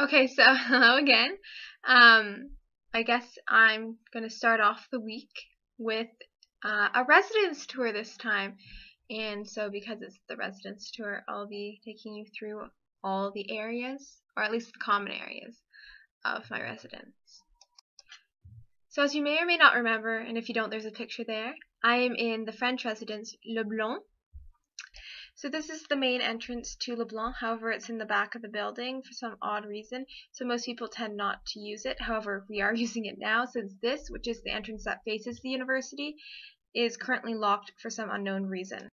Okay, so hello again. I guess I'm gonna start off the week with a residence tour this time. And so because it's the residence tour, I'll be taking you through all the areas, or at least the common areas of my residence. So as you may or may not remember, and if you don't, there's a picture there, I am in the French residence LeBlanc. So this is the main entrance to LeBlanc, however it's in the back of the building for some odd reason, so most people tend not to use it. However, we are using it now since this, which is the entrance that faces the university, is currently locked for some unknown reason.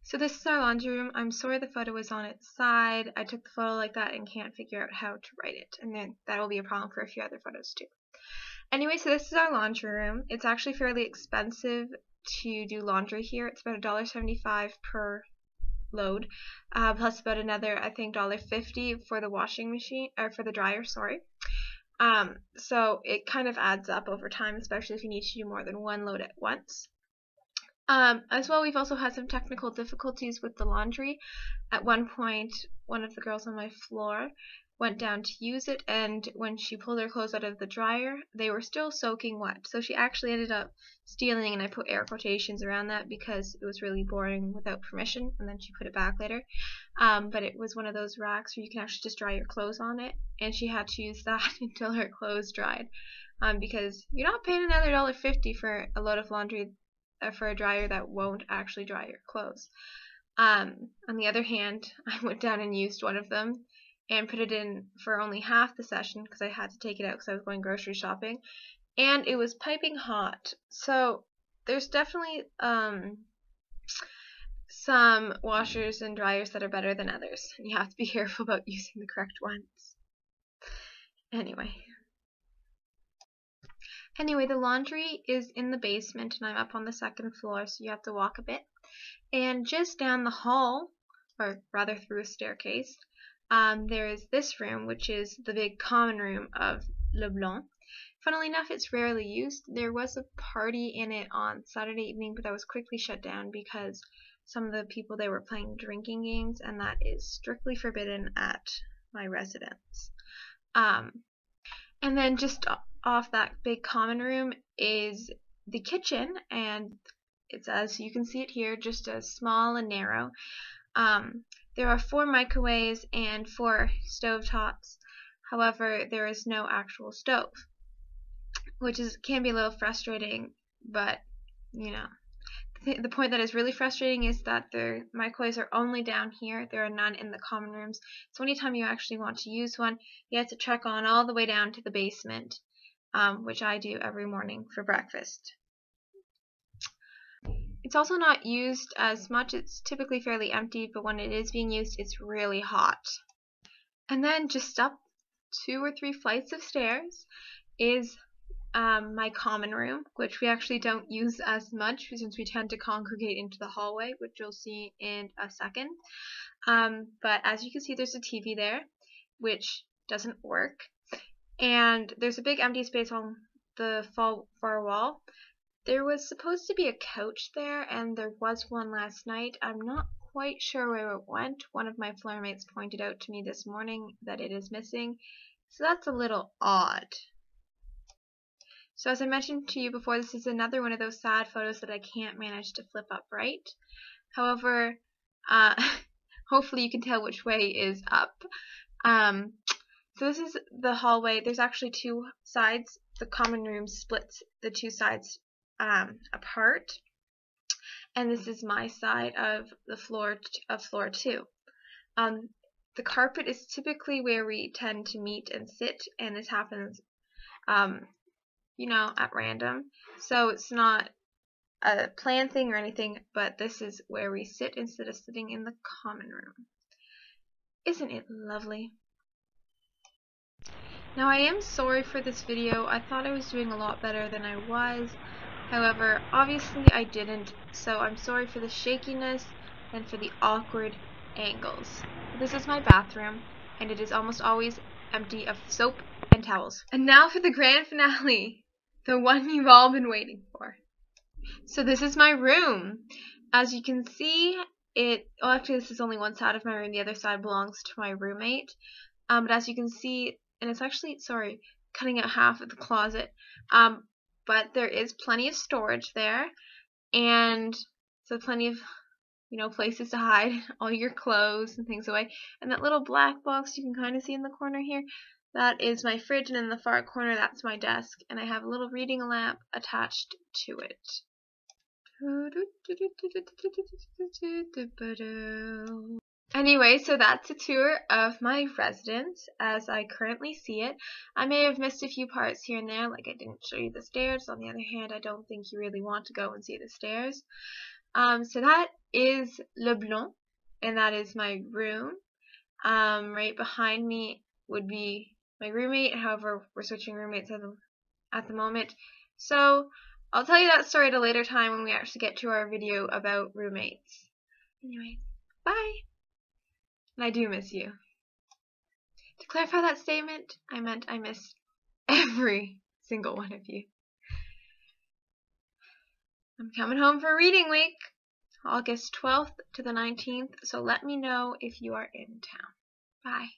So this is our laundry room. I'm sorry the photo is on its side. I took the photo like that and can't figure out how to write it, and then that will be a problem for a few other photos too. Anyway, so this is our laundry room. It's actually fairly expensive to do laundry here. It's about $1.75 per load, plus about another, I think, $1.50 for the washing machine, or for the dryer, sorry. So it kind of adds up over time, especially if you need to do more than one load at once. As well, we've also had some technical difficulties with the laundry. At one point, one of the girls on my floor went down to use it, and when she pulled her clothes out of the dryer, they were still soaking wet. So she actually ended up stealing, and I put air quotations around that because it was really boring without permission, and then she put it back later. But it was one of those racks where you can actually just dry your clothes on it, and she had to use that until her clothes dried, because you're not paying another $1.50 for a load of laundry for a dryer that won't actually dry your clothes. On the other hand, I went down and used one of them and put it in for only half the session because I had to take it out because I was going grocery shopping, and it was piping hot. So there's definitely some washers and dryers that are better than others, and you have to be careful about using the correct ones. Anyway, the laundry is in the basement and I'm up on the second floor, so you have to walk a bit. And just down the hall, or rather through a staircase, there is this room, which is the big common room of LeBlanc. Funnily enough, it's rarely used. There was a party in it on Saturday evening, but that was quickly shut down because some of the people there were playing drinking games, and that is strictly forbidden at my residence. And then just off that big common room is the kitchen, and it's, as you can see it here, just as small and narrow. There are 4 microwaves and 4 stovetops. However, there is no actual stove, which can be a little frustrating, but you know. The point that is really frustrating is that the microwaves are only down here. There are none in the common rooms. So anytime you actually want to use one, you have to trek on all the way down to the basement, which I do every morning for breakfast. It's also not used as much. It's typically fairly empty, but when it is being used, it's really hot. And then just up 2 or 3 flights of stairs is my common room, which we actually don't use as much since we tend to congregate into the hallway, which you'll see in a second. But as you can see, there's a TV there, which doesn't work. And there's a big empty space on the far wall. There was supposed to be a couch there, and there was one last night. I'm not quite sure where it went. One of my floor mates pointed out to me this morning that it is missing, so that's a little odd. So as I mentioned to you before, this is another one of those sad photos that I can't manage to flip up right. However, hopefully you can tell which way is up. So this is the hallway. There's actually 2 sides. The common room splits the 2 sides apart, and this is my side of the floor floor 2. The carpet is typically where we tend to meet and sit, and this happens you know, at random, so it's not a planned thing or anything, but this is where we sit instead of sitting in the common room. Isn't it lovely? Now, I am sorry for this video. I thought I was doing a lot better than I was. However, obviously I didn't, so I'm sorry for the shakiness and for the awkward angles. This is my bathroom, and it is almost always empty of soap and towels. And now for the grand finale, the one you've all been waiting for. So this is my room. As you can see, actually this is only one side of my room, the other side belongs to my roommate. But as you can see, and it's actually, sorry, cutting out half of the closet. But there is plenty of storage there, and so plenty of, you know, places to hide all your clothes and things away. And that little black box you can kind of see in the corner here, that is my fridge, and in the far corner that's my desk, and I have a little reading lamp attached to it. Anyway, so that's a tour of my residence as I currently see it. I may have missed a few parts here and there, like I didn't show you the stairs. On the other hand, I don't think you really want to go and see the stairs. So that is LeBlanc, and that is my room. Right behind me would be my roommate. However, we're switching roommates at the moment. So I'll tell you that story at a later time when we actually get to our video about roommates. Anyway, bye! And I do miss you. To clarify that statement, I meant I miss every single one of you. I'm coming home for reading week, August 12th to the 19th, so let me know if you are in town. Bye.